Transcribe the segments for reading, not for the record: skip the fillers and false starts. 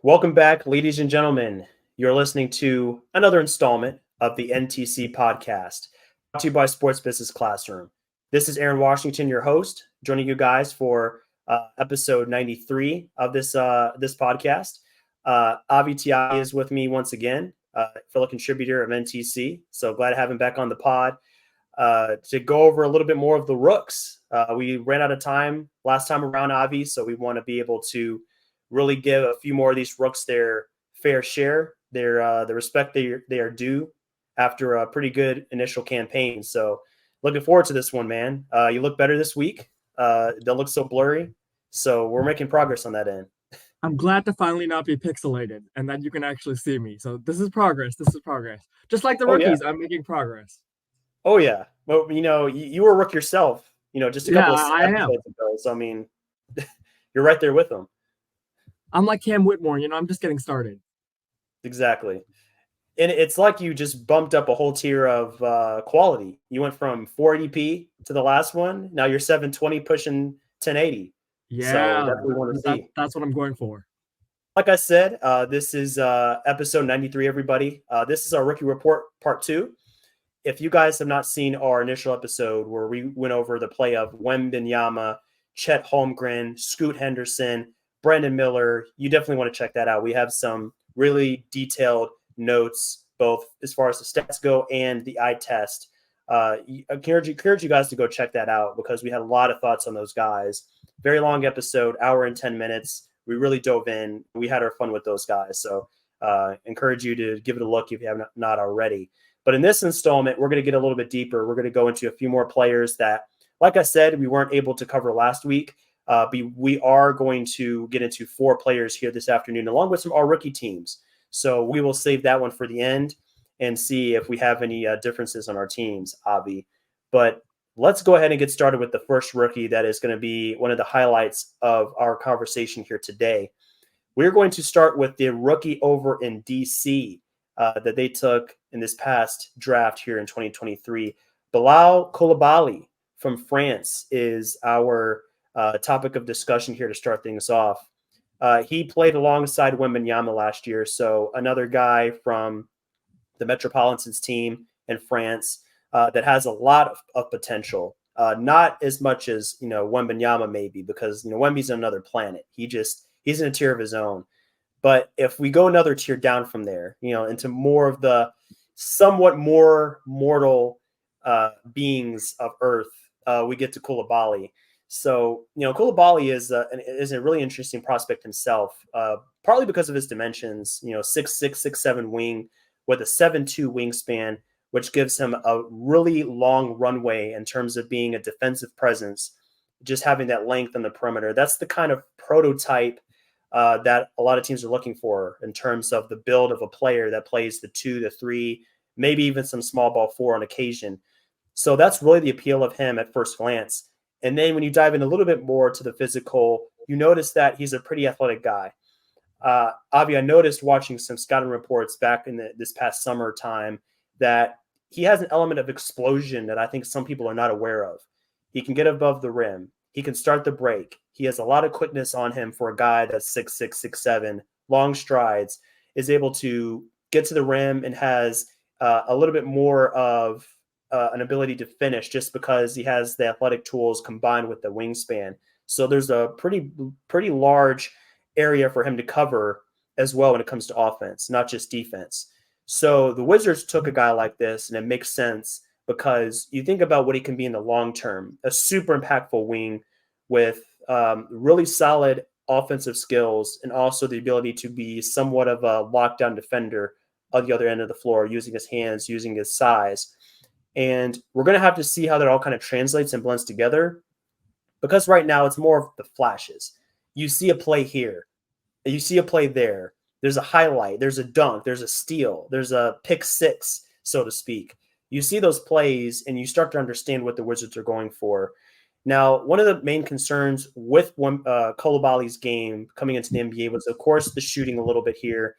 Welcome back, ladies and gentlemen. You're listening to another installment of the NTC podcast, brought to you by Sports Business Classroom. This is Aaron Washington, your host, joining you guys for episode 93 of this podcast. Avi Tyagi is with me once again, fellow contributor of NTC. So glad to have him back on the pod to go over a little bit more of the Rooks. We ran out of time last time around, Avi, so we want to be able to really give a few more of these Rooks their fair share, the respect they are due after a pretty good initial campaign. So looking forward to this one, man. You look better this week. Don't look so blurry. So we're making progress on that end. I'm glad to finally not be pixelated and that you can actually see me. So this is progress. This is progress. Just like the rookies, Yeah. I'm making progress. Oh, yeah. Well, you were a rook yourself, just a couple of episodes ago. So, I mean, you're right there with them. I'm like Cam Whitmore, I'm just getting started. Exactly. And it's like you just bumped up a whole tier of quality. You went from 480p to the last one. Now you're 720 pushing 1080. Yeah, so definitely want to see. That's what I'm going for. Like I said, this is episode 93, everybody. This is our rookie report part 2. If you guys have not seen our initial episode where we went over the play of Wembanyama, Chet Holmgren, Scoot Henderson, Brandon Miller, you definitely want to check that out. We have some really detailed notes, both as far as the stats go and the eye test. I encourage you guys to go check that out because we had a lot of thoughts on those guys. Very long episode, hour and 10 minutes. We really dove in. We had our fun with those guys. So encourage you to give it a look if you have not already. But in this installment, we're going to get a little bit deeper. We're going to go into a few more players that, like I said, we weren't able to cover last week. We are going to get into 4 players here this afternoon, along with some all-rookie teams. So we will save that one for the end and see if we have any differences on our teams, Avi. But let's go ahead and get started with the first rookie that is going to be one of the highlights of our conversation here today. We're going to start with the rookie over in DC that they took in this past draft here in 2023. Bilal Coulibaly from France is our topic of discussion here to start things off. He played alongside Wembanyama last year, so another guy from the Metropolitans team in France that has a lot of potential. Not as much as Wembanyama maybe, because Wemby's on another planet. He's in a tier of his own. But if we go another tier down from there, into more of the somewhat more mortal beings of Earth, we get to Coulibaly. So, Coulibaly is a really interesting prospect himself, partly because of his dimensions, 6'6", 6'7" wing with a 7'2" wingspan, which gives him a really long runway in terms of being a defensive presence, just having that length on the perimeter. That's the kind of prototype that a lot of teams are looking for in terms of the build of a player that plays the 2, the 3, maybe even some small ball 4 on occasion. So that's really the appeal of him at first glance. And then when you dive in a little bit more to the physical, you notice that he's a pretty athletic guy. Avi, I noticed watching some scouting reports back in this past summertime that he has an element of explosion that I think some people are not aware of. He can get above the rim. He can start the break. He has a lot of quickness on him for a guy that's 6'6", 6'7", long strides, is able to get to the rim and has a little bit more of an ability to finish just because he has the athletic tools combined with the wingspan. So there's a pretty large area for him to cover as well when it comes to offense, not just defense. So the Wizards took a guy like this, and it makes sense because you think about what he can be in the long term, a super impactful wing with really solid offensive skills and also the ability to be somewhat of a lockdown defender on the other end of the floor, using his hands, using his size. And we're going to have to see how that all kind of translates and blends together, because right now it's more of the flashes. You see a play here, you see a play there. There's a highlight, there's a dunk, there's a steal, there's a pick 6, so to speak. You see those plays and you start to understand what the Wizards are going for. Now, one of the main concerns with Coulibaly's game coming into the NBA was, of course, the shooting a little bit here.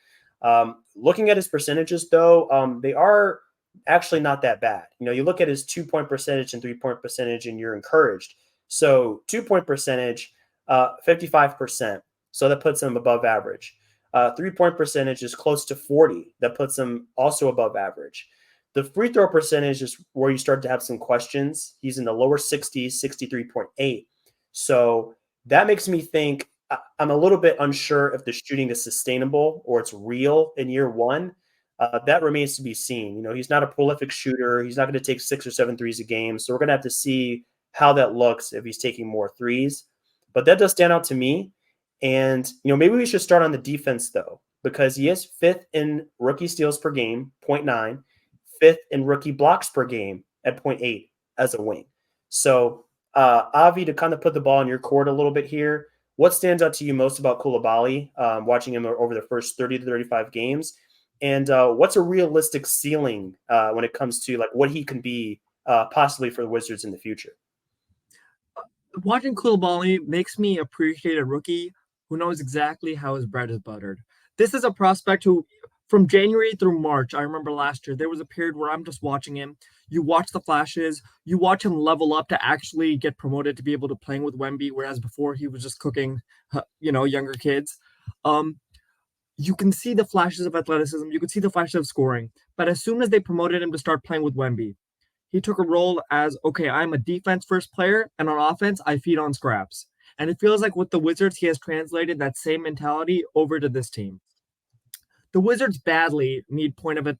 Looking at his percentages, though, they are actually not that bad. You look at his 2-point percentage and 3-point percentage, and you're encouraged. So 2-point percentage, 55%. So that puts him above average. 3-point percentage is close to 40. That puts him also above average. The free throw percentage is where you start to have some questions. He's in the lower 60s, 63.8. So that makes me think I'm a little bit unsure if the shooting is sustainable or it's real in year one. That remains to be seen. He's not a prolific shooter. He's not going to take 6 or 7 threes a game. So we're going to have to see how that looks if he's taking more threes. But that does stand out to me. And, maybe we should start on the defense, though, because he is 5th in rookie steals per game, 0.9, 5th in rookie blocks per game at 0.8 as a wing. So, Avi, to kind of put the ball in your court a little bit here, what stands out to you most about Coulibaly, watching him over the first 30 to 35 games? And what's a realistic ceiling when it comes to like what he can be possibly for the Wizards in the future? Watching Coulibaly makes me appreciate a rookie who knows exactly how his bread is buttered. This is a prospect who, from January through March, I remember last year, there was a period where I'm just watching him. You watch the flashes, you watch him level up to actually get promoted to be able to playing with Wemby, whereas before he was just cooking, younger kids. You can see the flashes of athleticism, you can see the flashes of scoring, but as soon as they promoted him to start playing with Wemby, he took a role as, okay, I'm a defense first player, and on offense, I feed on scraps. And it feels like with the Wizards, he has translated that same mentality over to this team. The Wizards badly need point of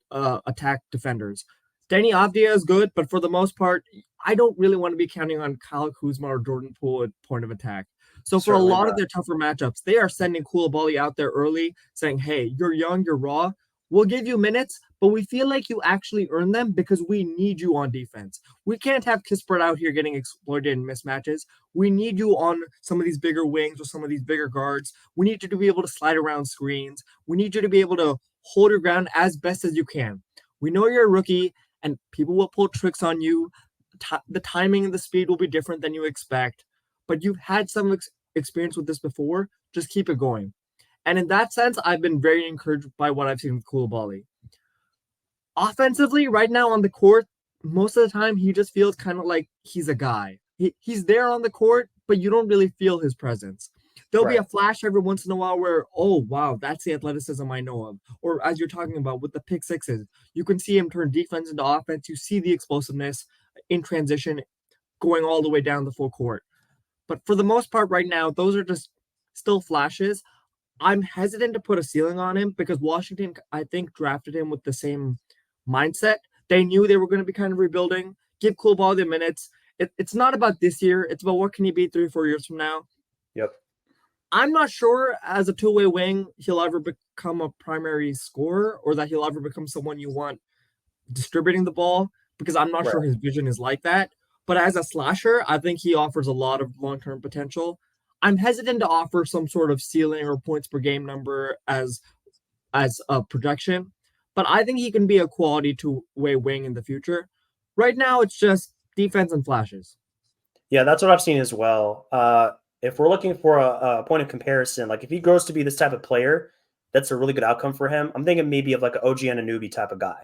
attack defenders. Danny Avdija is good, but for the most part, I don't really want to be counting on Kyle Kuzma or Jordan Poole at point of attack. So for Certainly a lot not. of their tougher matchups, they are sending Coulibaly out there early, saying, hey, you're young, you're raw. We'll give you minutes, but we feel like you actually earn them because we need you on defense. We can't have Kispert out here getting exploited in mismatches. We need you on some of these bigger wings or some of these bigger guards. We need you to be able to slide around screens. We need you to be able to hold your ground as best as you can. We know you're a rookie and people will pull tricks on you. The timing and the speed will be different than you expect, but you've had some experience with this before. Just keep it going. And in that sense, I've been very encouraged by what I've seen with Coulibaly. Offensively, right now on the court, most of the time he just feels kind of like he's a guy. He's there on the court, but you don't really feel his presence. There'll be a flash every once in a while where, oh, wow, that's the athleticism I know of. Or as you're talking about with the pick sixes, you can see him turn defense into offense. You see the explosiveness in transition going all the way down the full court. But for the most part right now, those are just still flashes. I'm hesitant to put a ceiling on him because Washington, I think, drafted him with the same mindset. They knew they were going to be kind of rebuilding. Give Coulibaly the minutes. It's not about this year. It's about what can he be 3 or 4 years from now. Yep. I'm not sure as a two-way wing he'll ever become a primary scorer or that he'll ever become someone you want distributing the ball because I'm not sure his vision is like that. But as a slasher, I think he offers a lot of long-term potential. I'm hesitant to offer some sort of ceiling or points per game number as a projection, but I think he can be a quality two-way wing in the future. Right now, it's just defense and flashes. Yeah, that's what I've seen as well. If we're looking for a point of comparison, like if he grows to be this type of player, that's a really good outcome for him. I'm thinking maybe of like an OG Anunoby type of guy,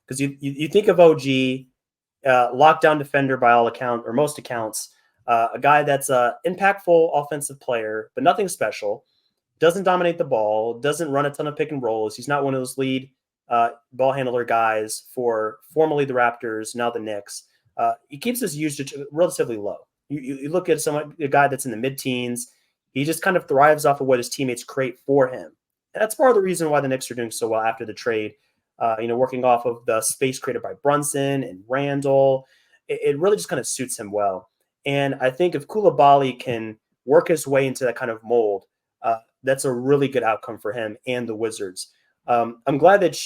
because you think of OG, lockdown defender by all accounts or most accounts, a guy that's a impactful offensive player, but nothing special. Doesn't dominate the ball, doesn't run a ton of pick and rolls. He's not one of those lead ball handler guys for formerly the Raptors, now the Knicks. He keeps his usage relatively low. You look at a guy that's in the mid-teens, he just kind of thrives off of what his teammates create for him. And that's part of the reason why the Knicks are doing so well after the trade. Working off of the space created by Brunson and Randall, it really just kind of suits him well. And I think if Coulibaly can work his way into that kind of mold, that's a really good outcome for him and the Wizards. I'm glad that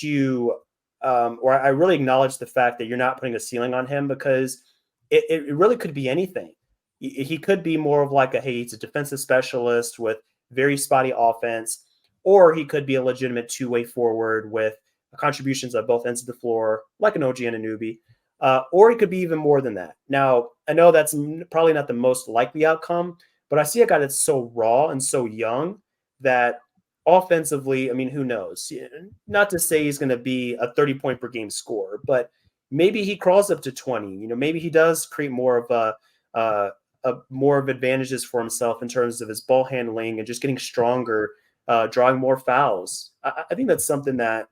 I really acknowledge the fact that you're not putting a ceiling on him because it really could be anything. He could be more of like he's a defensive specialist with very spotty offense, or he could be a legitimate two-way forward with contributions at both ends of the floor, like an OG Anunoby, or he could be even more than that. Now, I know that's probably not the most likely outcome, but I see a guy that's so raw and so young that offensively, I mean, who knows? Not to say he's going to be a 30-point per game scorer, but maybe he crawls up to 20. Maybe he does create more of advantages for himself in terms of his ball handling and just getting stronger drawing more fouls. I think that's something that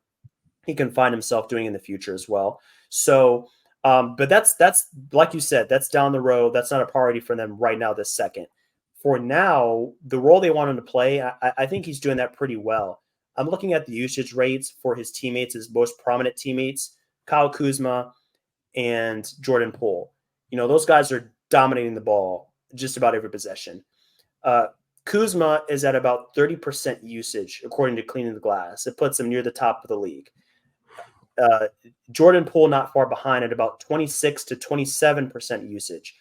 he can find himself doing in the future as well. So, but that's like you said, that's down the road. That's not a priority for them right now, this second. For now, the role they want him to play, I think he's doing that pretty well. I'm looking at the usage rates for his teammates, his most prominent teammates, Kyle Kuzma and Jordan Poole. Those guys are dominating the ball just about every possession. Kuzma is at about 30% usage, according to Cleaning the Glass. It puts him near the top of the league. Jordan Poole not far behind at about 26 to 27% usage.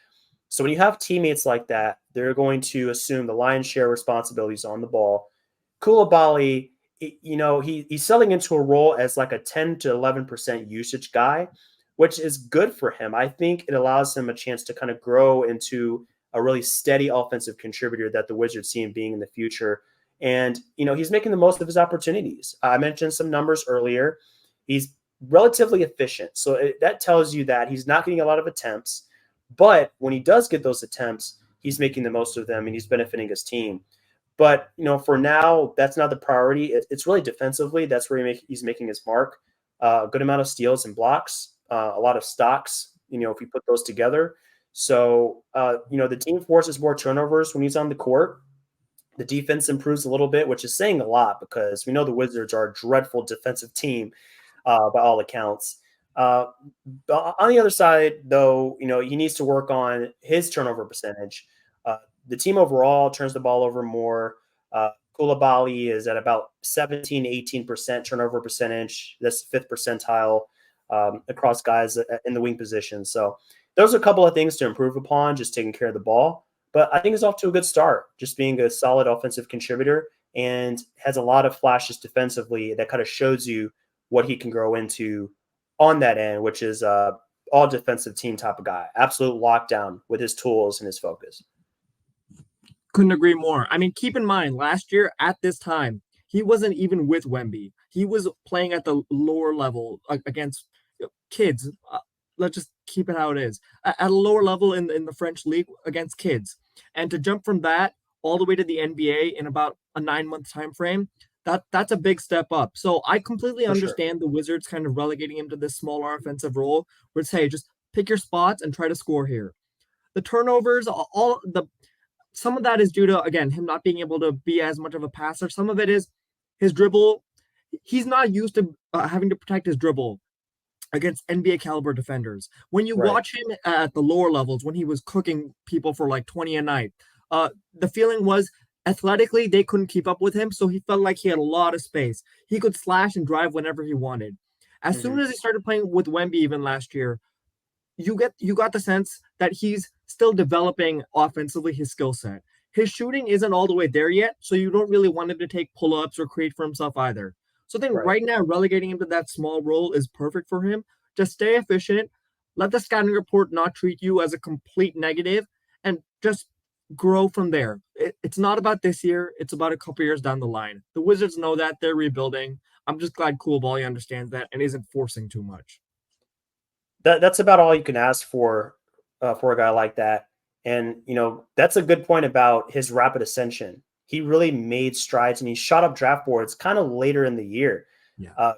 So when you have teammates like that, they're going to assume the lion's share responsibilities on the ball. Coulibaly, he's selling into a role as like a 10 to 11% usage guy, which is good for him. I think it allows him a chance to kind of grow into a really steady offensive contributor that the Wizards see him being in the future. And, he's making the most of his opportunities. I mentioned some numbers earlier. He's relatively efficient. So that tells you that he's not getting a lot of attempts. But when he does get those attempts, he's making the most of them and he's benefiting his team. But, for now, that's not the priority. It's really defensively. That's where he's making his mark. A good amount of steals and blocks, a lot of stocks, if you put those together. So, the team forces more turnovers when he's on the court. The defense improves a little bit, which is saying a lot because we know the Wizards are a dreadful defensive team by all accounts. But on the other side, though, he needs to work on his turnover percentage. The team overall turns the ball over more. Coulibaly is at about 17, 18% turnover percentage. That's the 5th percentile across guys in the wing position. So those are a couple of things to improve upon, just taking care of the ball. But I think it's off to a good start, just being a solid offensive contributor and has a lot of flashes defensively that kind of shows you what he can grow into on that end, which is all defensive team type of guy. Absolute lockdown with his tools and his focus. Couldn't agree more. I mean, keep in mind, last year at this time, he wasn't even with Wemby. He was playing at the lower level against kids. Let's just keep it how it is. At a lower level in the French league against kids. And to jump from that all the way to the NBA in about a 9-month time frame, that's a big step up. So I completely understand the Wizards kind of relegating him to this smaller offensive role where it's, hey, just pick your spots and try to score here. The turnovers, some of that is due to, again, him not being able to be as much of a passer. Some of it is his dribble. He's not used to having to protect his dribble against NBA caliber defenders. When you watch him at the lower levels, when he was cooking people for like 20 a night, the feeling was athletically they couldn't keep up with him, so he felt like he had a lot of space. He could slash and drive whenever he wanted. As soon as he started playing with Wemby even last year, you got the sense that he's still developing offensively his skill set. His shooting isn't all the way there yet, so you don't really want him to take pull-ups or create for himself either. So I think right now relegating him to that small role is perfect for him. Just stay efficient, let the scouting report not treat you as a complete negative, and just grow from there. It's not about this year, it's about a couple years down the line. The Wizards know that, they're rebuilding. I'm just glad Coulibaly understands that and isn't forcing too much. That's about all you can ask for a guy like that. And, that's a good point about his rapid ascension. He really made strides and he shot up draft boards kind of later in the year. Yeah.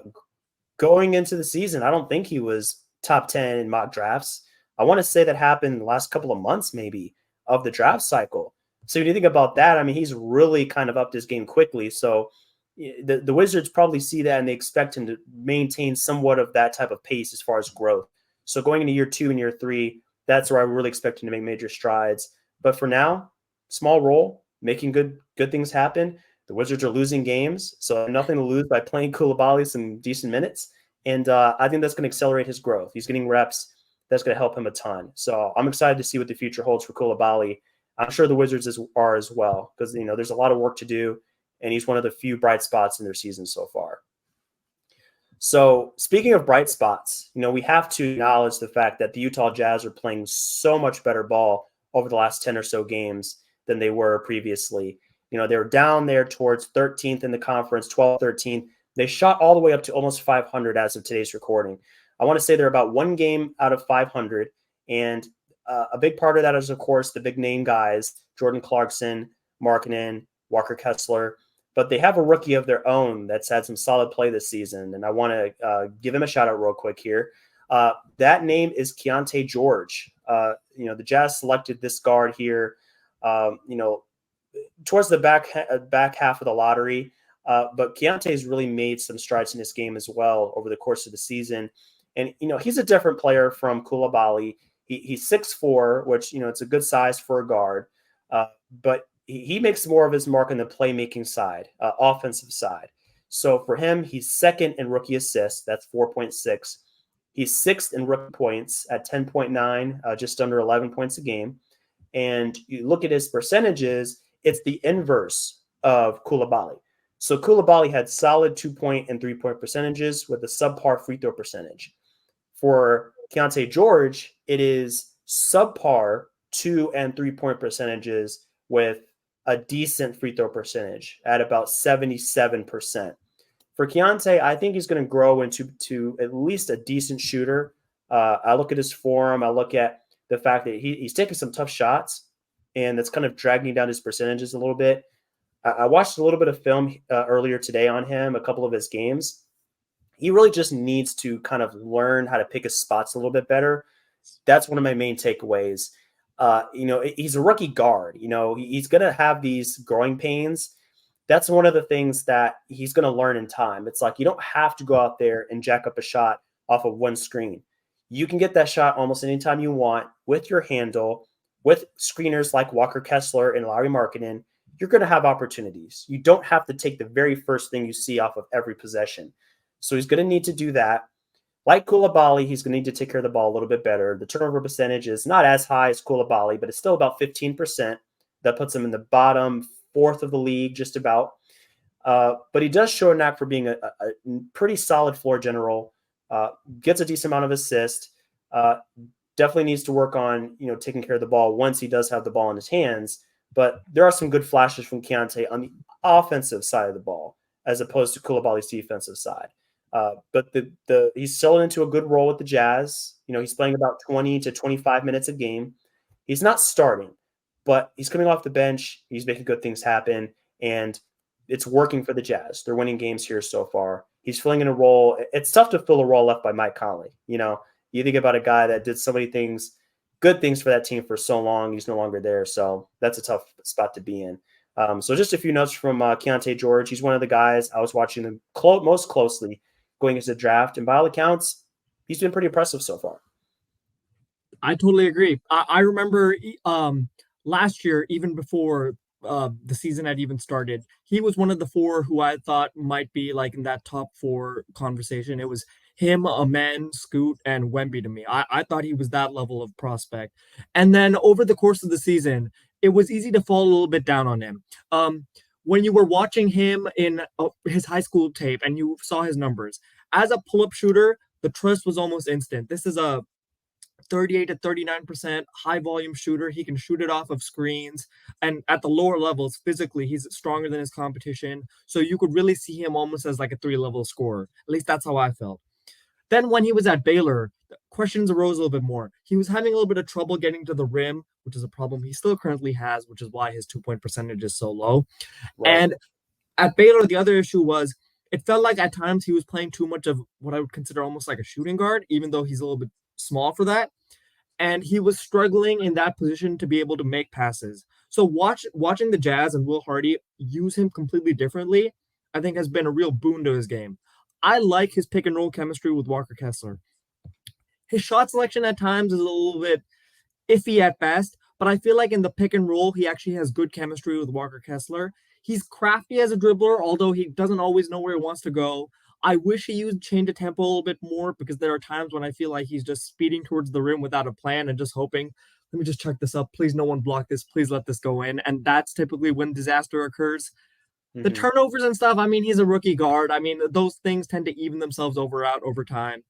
Going into the season, I don't think he was top 10 in mock drafts. I want to say that happened the last couple of months, maybe, of the draft cycle. So when you think about that, I mean, he's really kind of upped his game quickly. So the Wizards probably see that and they expect him to maintain somewhat of that type of pace as far as growth. So going into year 2 and year 3, that's where I really expect him to make major strides. But for now, small role, making good things happen. The Wizards are losing games, so nothing to lose by playing Coulibaly some decent minutes. And I think that's going to accelerate his growth. He's getting reps. That's going to help him a ton. So I'm excited to see what the future holds for Coulibaly. I'm sure the Wizards are as well because, there's a lot of work to do, and he's one of the few bright spots in their season so far. So speaking of bright spots, we have to acknowledge the fact that the Utah Jazz are playing so much better ball over the last 10 or so games than they were previously. They were down there towards 13th in the conference, 12, 13. They shot all the way up to almost 500 as of today's recording. I want to say they're about one game out of 500. And a big part of that is, of course, the big name guys, Jordan Clarkson, Markkanen, Walker Kessler. but they have a rookie of their own that's had some solid play this season, and I want to give him a shout out real quick here. That name is Keyonte George. The Jazz selected this guard here, towards the back half of the lottery. But Keontae's really made some strides in this game as well over the course of the season. And, he's a different player from Coulibaly. He's 6'4", which, it's a good size for a guard. But he makes more of his mark on the playmaking side, offensive side. So for him, he's second in rookie assists. That's 4.6. He's sixth in rookie points at 10.9, just under 11 points a game. And you look at his percentages, it's the inverse of Coulibaly. So Coulibaly had solid 2-point and 3-point percentages with a subpar free throw percentage. For Keyonte George, it is subpar 2 and 3-point percentages with a decent free throw percentage at about 77%. For Keyonte, I think he's going to grow into at least a decent shooter. I look at his form. I look at the fact that he's taking some tough shots, and that's kind of dragging down his percentages a little bit. I watched a little bit of film earlier today on him, a couple of his games. He really just needs to kind of learn how to pick his spots a little bit better. That's one of my main takeaways. He's a rookie guard. He's going to have these growing pains. That's one of the things that he's going to learn in time. It's like you don't have to go out there and jack up a shot off of one screen. You can get that shot almost anytime you want with your handle, with screeners like Walker Kessler and Lauri Markkanen. You're going to have opportunities. You don't have to take the very first thing you see off of every possession. So he's going to need to do that. Like Coulibaly, he's going to need to take care of the ball a little bit better. The turnover percentage is not as high as Coulibaly, but it's still about 15%. That puts him in the bottom fourth of the league, just about. But he does show a knack for being a pretty solid floor general. Gets a decent amount of assist. Definitely needs to work on taking care of the ball once he does have the ball in his hands. But there are some good flashes from Keyonte on the offensive side of the ball, as opposed to Coulibaly's defensive side. But he's selling into a good role with the Jazz. He's playing about 20 to 25 minutes a game. He's not starting, but he's coming off the bench. He's making good things happen, and it's working for the Jazz. They're winning games here so far. He's filling in a role. It's tough to fill a role left by Mike Conley. You think about a guy that did so many things, good things for that team for so long. He's no longer there, so that's a tough spot to be in. So just a few notes from Keyonte George. He's one of the guys I was watching him most closely going into the draft, and by all accounts, he's been pretty impressive so far. I totally agree. I remember last year, even before the season had even started, he was one of the four who I thought might be like in that top four conversation. It was him, Amen, Scoot, and Wemby to me. I thought he was that level of prospect. And then over the course of the season, it was easy to fall a little bit down on him. When you were watching him in his high school tape and you saw his numbers, as a pull-up shooter, the trust was almost instant. This is a 38 to 39% high volume shooter. He can shoot it off of screens, and at the lower levels, physically, he's stronger than his competition. So you could really see him almost as like a 3-level scorer. At least that's how I felt. Then when he was at Baylor, questions arose a little bit more. He was having a little bit of trouble getting to the rim, which is a problem he still currently has, which is why his 2-point percentage is so low. Right. And at Baylor, the other issue was it felt like at times he was playing too much of what I would consider almost like a shooting guard, even though he's a little bit small for that. And he was struggling in that position to be able to make passes. So watching the Jazz and Will Hardy use him completely differently, I think has been a real boon to his game. I like his pick and roll chemistry with Walker Kessler. His shot selection at times is a little bit iffy at best, but I feel like in the pick and roll, he actually has good chemistry with Walker Kessler. He's crafty as a dribbler, although he doesn't always know where he wants to go. I wish he used change of tempo a little bit more, because there are times when I feel like he's just speeding towards the rim without a plan and just hoping, let me just check this up. Please, no one block this. Please let this go in. And that's typically when disaster occurs. The turnovers and stuff, I mean, he's a rookie guard. I mean, those things tend to even themselves out over time.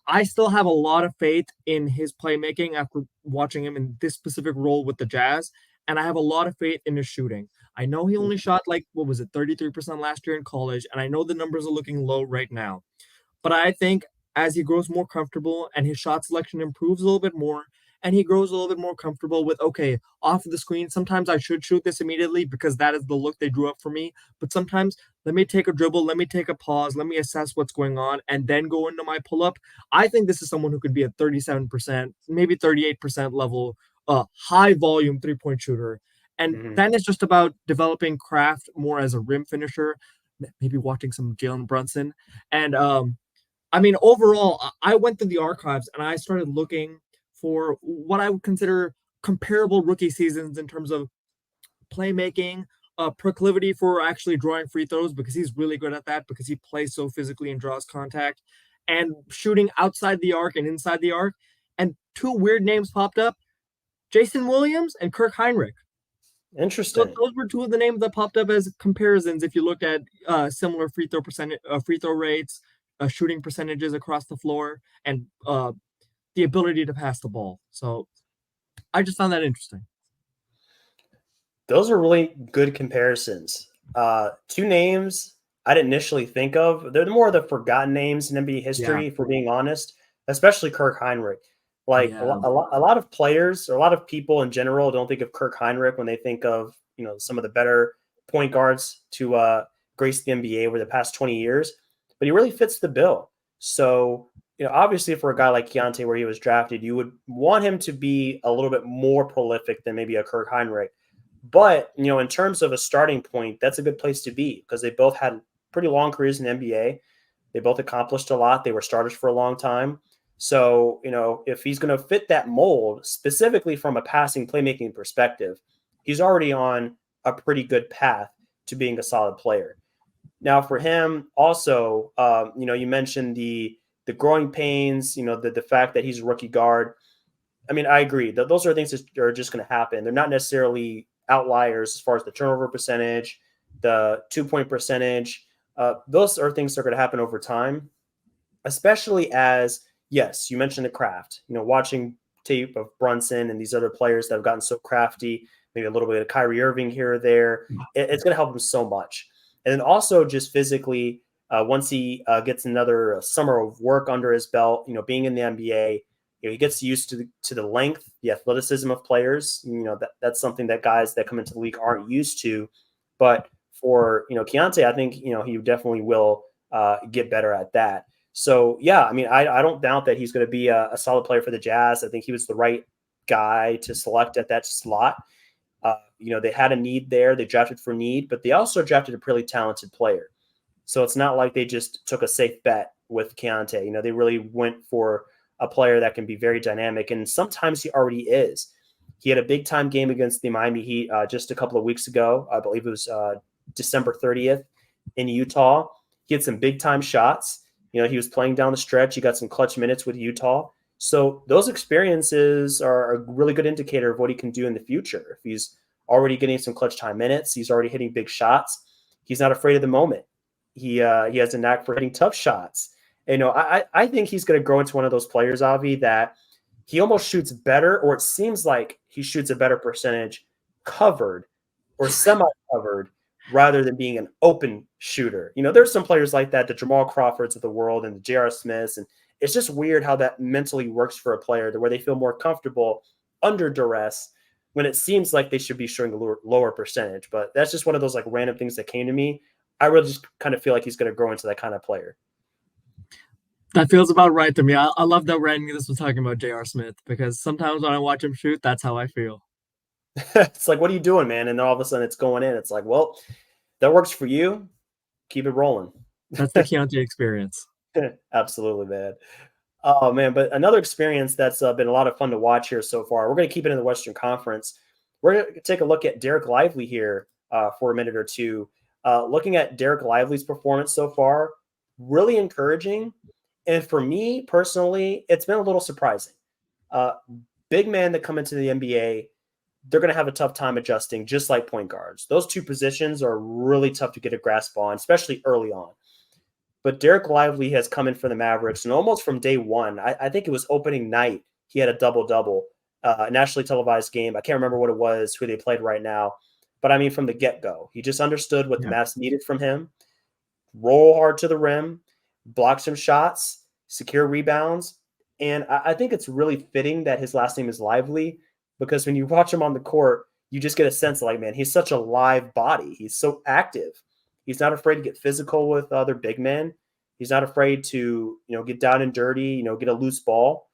I still have a lot of faith in his playmaking after watching him in this specific role with the Jazz, and I have a lot of faith in his shooting. I know he only shot 33% last year in college, and I know the numbers are looking low right now. But I think as he grows more comfortable and his shot selection improves a little bit more, and he grows a little bit more comfortable with, okay, off of the screen, sometimes I should shoot this immediately because that is the look they drew up for me. But sometimes let me take a dribble, let me take a pause, let me assess what's going on, and then go into my pull up. I think this is someone who could be a 37%, maybe 38% level, high volume 3-point shooter. And Mhm. then it's just about developing craft more as a rim finisher, maybe watching some Jalen Brunson. And I mean, overall, I went through the archives and I started looking for what I would consider comparable rookie seasons in terms of playmaking, proclivity for actually drawing free throws because he's really good at that because he plays so physically and draws contact, and shooting outside the arc and inside the arc. And two weird names popped up: Jason Williams and Kirk Heinrich. So Interesting. those were two of the names that popped up as comparisons. If you looked at similar free throw rates, shooting percentages across the floor, and the ability to pass the ball. So I just found that interesting. Those are really good comparisons. Two names I didn't initially think of. They're more of the forgotten names in NBA Yeah, history, if we're being honest, especially Kirk Heinrich. Like yeah, a lot of players or a lot of people in general don't think of Kirk Heinrich when they think of, some of the better point guards to grace the NBA over the past 20 years, but he really fits the bill. So, obviously for a guy like Keyonte where he was drafted, you would want him to be a little bit more prolific than maybe a Kirk Heinrich. But, in terms of a starting point, that's a good place to be because they both had pretty long careers in the NBA. They both accomplished a lot. They were starters for a long time. So, if he's going to fit that mold, specifically from a passing playmaking perspective, he's already on a pretty good path to being a solid player. Now, for him, also, you mentioned the growing pains, the fact that he's a rookie guard. I mean, I agree that those are things that are just going to happen. They're not necessarily outliers as far as the turnover percentage, the 2-point percentage. Those are things that are going to happen over time, especially as, yes, you mentioned the craft. Watching tape of Brunson and these other players that have gotten so crafty, maybe a little bit of Kyrie Irving here or there. It's going to help him so much. And then also just physically, once he gets another summer of work under his belt, being in the NBA, he gets used to the length, the athleticism of players. That's something that guys that come into the league aren't used to. But for Keyonte, I think he definitely will get better at that. So yeah, I mean, I don't doubt that he's going to be a solid player for the Jazz. I think he was the right guy to select at that slot. They had a need there. They drafted for need, but they also drafted a pretty talented player. So it's not like they just took a safe bet with Keyonte. They really went for a player that can be very dynamic, and sometimes he already is. He had a big time game against the Miami Heat just a couple of weeks ago. I believe it was December 30th in Utah. He had some big time shots. He was playing down the stretch. He got some clutch minutes with Utah. So those experiences are a really good indicator of what he can do in the future. If he's already getting some clutch time minutes, he's already hitting big shots. He's not afraid of the moment. He has a knack for hitting tough shots. I think he's going to grow into one of those players, Avi, that he almost shoots better, or it seems like he shoots a better percentage covered or semi-covered rather than being an open shooter. There's some players like that, the Jamal Crawfords of the world and the J.R. Smiths, and it's just weird how that mentally works for a player where they feel more comfortable under duress when it seems like they should be showing a lower percentage. But that's just one of those like random things that came to me. I really just kind of feel like he's going to grow into that kind of player. that feels about right to me. I love that Randy this was talking about J.R. Smith because sometimes when I watch him shoot, that's how I feel. It's like, what are you doing, man? And then all of a sudden it's going in. It's like, well, that works for you. Keep it rolling. That's the Keyonte experience. Absolutely, man. Oh, man. But another experience that's been a lot of fun to watch here so far. We're going to keep it in the Western Conference. We're going to take a look at Dereck Lively here for a minute or two. Looking at Dereck Lively's performance so far, really encouraging. And for me personally, it's been a little surprising. Uh, Big men that come into the NBA, they're going to have a tough time adjusting, just like point guards. Those two positions are really tough to get a grasp on, especially early on. But Dereck Lively has come in for the Mavericks, and almost from day one, I think it was opening night, he had a double-double, a nationally televised game. I can't remember what it was, who they played right now. But I mean, from the get-go, he just understood what the Yeah. Mavs needed from him. Roll hard to the rim, block some shots, secure rebounds, And I think it's really fitting that his last name is Lively, because when you watch him on the court, you just get a sense of like, man, he's such a live body. He's so active. He's not afraid to get physical with other big men. He's not afraid to, get down and dirty, get a loose ball.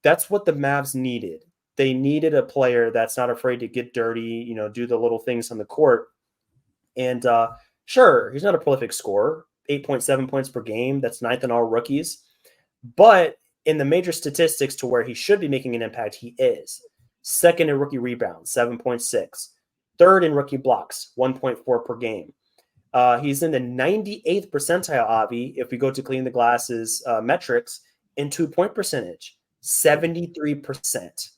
That's what the Mavs needed. They needed a player that's not afraid to get dirty, do the little things on the court. And sure, he's not a prolific scorer, 8.7 points per game. That's ninth in all rookies. But in the major statistics to where he should be making an impact, he is. Second in rookie rebounds, 7.6. Third in rookie blocks, 1.4 per game. He's in the 98th percentile, Avi, if we go to Clean the Glasses metrics, in 2-point percentage, 73%.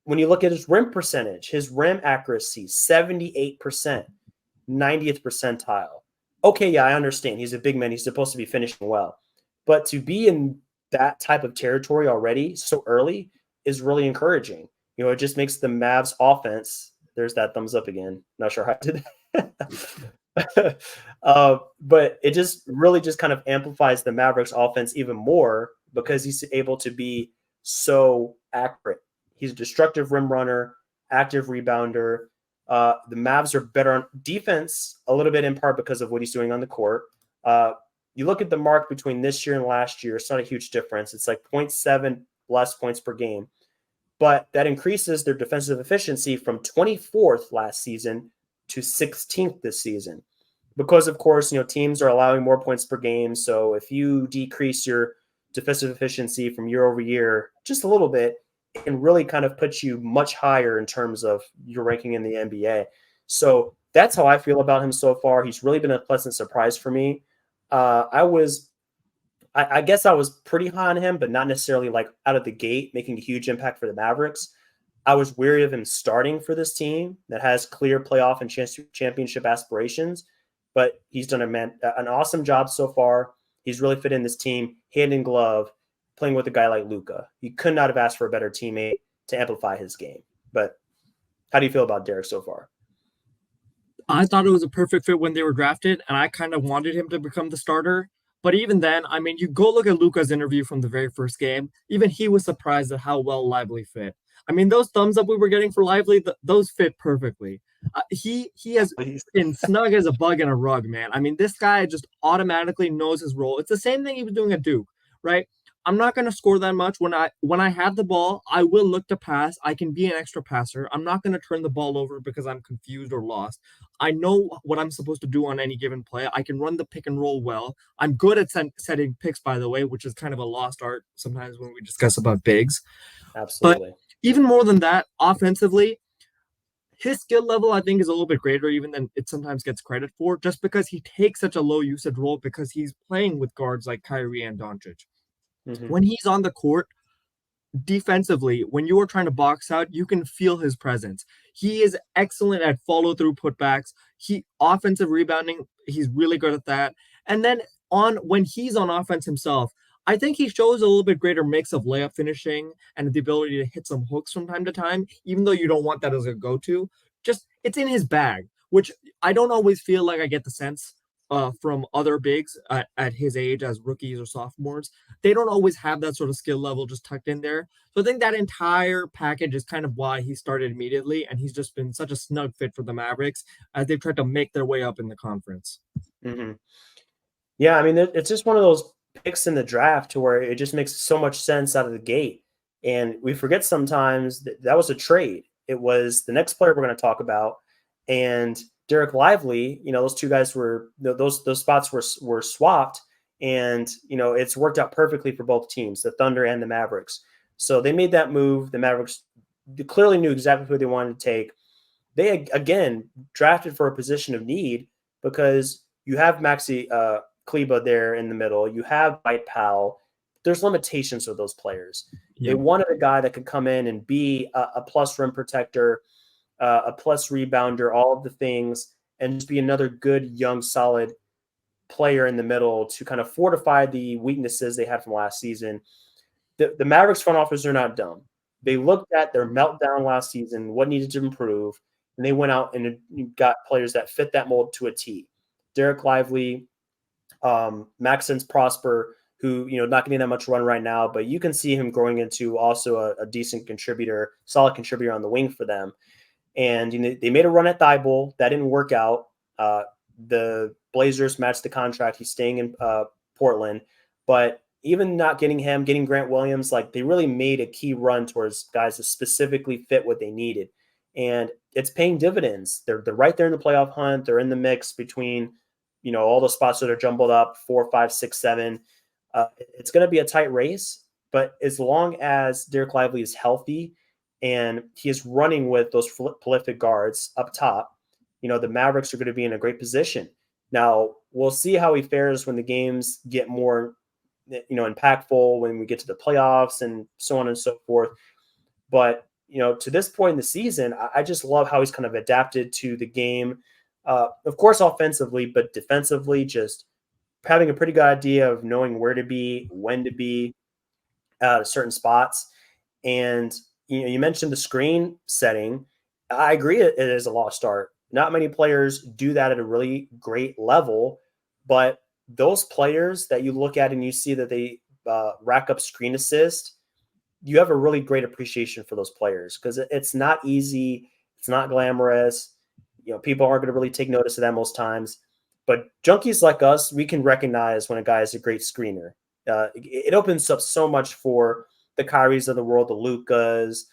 When you look at his rim percentage, his rim accuracy, 78%, 90th percentile. Okay, yeah, I understand. He's a big man. He's supposed to be finishing well. But to be in that type of territory already so early is really encouraging. It just makes the Mavs offense. There's that thumbs up again. Not sure how I did that. But it just really just kind of amplifies the Mavericks offense even more because he's able to be so accurate. He's a destructive rim runner, active rebounder. The Mavs are better on defense a little bit in part because of what he's doing on the court. You look at the mark between this year and last year, it's not a huge difference. It's like 0.7 less points per game. But that increases their defensive efficiency from 24th last season to 16th this season. Because, of course, teams are allowing more points per game. So if you decrease your defensive efficiency from year over year just a little bit, it can really kind of put you much higher in terms of your ranking in the NBA. So that's how I feel about him so far. He's really been a pleasant surprise for me. I guess I was pretty high on him, but not necessarily like out of the gate, making a huge impact for the Mavericks. I was wary of him starting for this team that has clear playoff and championship aspirations, but he's done an awesome job so far. He's really fit in this team, hand in glove, playing with a guy like Luka. He could not have asked for a better teammate to amplify his game. But how do you feel about Dereck so far? I thought it was a perfect fit when they were drafted, and I kind of wanted him to become the starter. But even then, I mean, you go look at Luka's interview from the very first game. Even he was surprised at how well Lively fit. I mean, those thumbs up we were getting for Lively, those fit perfectly. He has been snug as a bug in a rug, man. I mean, this guy just automatically knows his role. It's the same thing he was doing at Duke, right? I'm not going to score that much. When I have the ball, I will look to pass. I can be an extra passer. I'm not going to turn the ball over because I'm confused or lost. I know what I'm supposed to do on any given play. I can run the pick and roll well. I'm good at setting picks, by the way, which is kind of a lost art sometimes when we discuss about bigs. Absolutely. But even more than that, offensively, his skill level, I think, is a little bit greater even than it sometimes gets credit for, just because he takes such a low usage role because he's playing with guards like Kyrie and Doncic. Mm-hmm. When he's on the court, defensively, when you are trying to box out, you can feel his presence. He is excellent at follow-through putbacks. Offensive rebounding, he's really good at that. And then when he's on offense himself, I think he shows a little bit greater mix of layup finishing and the ability to hit some hooks from time to time, even though you don't want that as a go-to. Just it's in his bag, which I don't always feel like I get the sense from other bigs at his age as rookies or sophomores. They don't always have that sort of skill level just tucked in there. So I think that entire package is kind of why he started immediately, and he's just been such a snug fit for the Mavericks as they've tried to make their way up in the conference. Mm-hmm. Yeah, I mean, it's just one of those picks in the draft to where it just makes so much sense out of the gate. And we forget sometimes that was a trade. It was the next player we're going to talk about. And Dereck Lively, those two guys those spots were swapped, and it's worked out perfectly for both teams, the Thunder and the Mavericks. So they made that move. The Mavericks clearly knew exactly who they wanted to take. They again drafted for a position of need because you have Maxi Kleba there in the middle. You have Dwight Powell. There's limitations with those players. Yep. They wanted a guy that could come in and be a plus rim protector, a plus rebounder, all of the things, and just be another good, young, solid player in the middle to kind of fortify the weaknesses they had from last season. The Mavericks front office are not dumb. They looked at their meltdown last season, what needed to improve, and they went out and got players that fit that mold to a T. Dereck Lively, Maxence Prosper, who, not getting that much run right now, but you can see him growing into also a decent contributor, solid contributor on the wing for them. And they made a run at Thibault. That didn't work out. The Blazers matched the contract. He's staying in Portland. But even not getting him, getting Grant Williams, like they really made a key run towards guys that specifically fit what they needed. And it's paying dividends. They're right there in the playoff hunt. They're in the mix between, all the spots that are jumbled up, 4, 5, 6, 7. It's going to be a tight race. But as long as Dereck Lively is healthy and he is running with those prolific guards up top, the Mavericks are going to be in a great position. Now, we'll see how he fares when the games get more, impactful, when we get to the playoffs and so on and so forth. But, to this point in the season, I just love how he's kind of adapted to the game. Of course, offensively, but defensively, just having a pretty good idea of knowing where to be, when to be at certain spots. And, you mentioned the screen setting. I agree it is a lost art. Not many players do that at a really great level, but those players that you look at and you see that they rack up screen assist, you have a really great appreciation for those players because it's not easy. It's not glamorous. People aren't going to really take notice of that most times. But junkies like us, we can recognize when a guy is a great screener. It opens up so much for the Kyries of the world, the Lukas,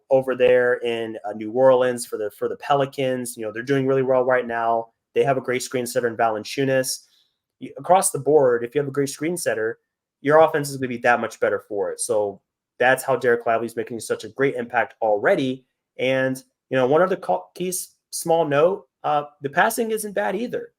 over there in New Orleans for the Pelicans. They're doing really well right now. They have a great screen setter in Valanciunas. Across the board, if you have a great screen setter, your offense is going to be that much better for it. So that's how Dereck Lively is making such a great impact already. And, one other key small note, the passing isn't bad either.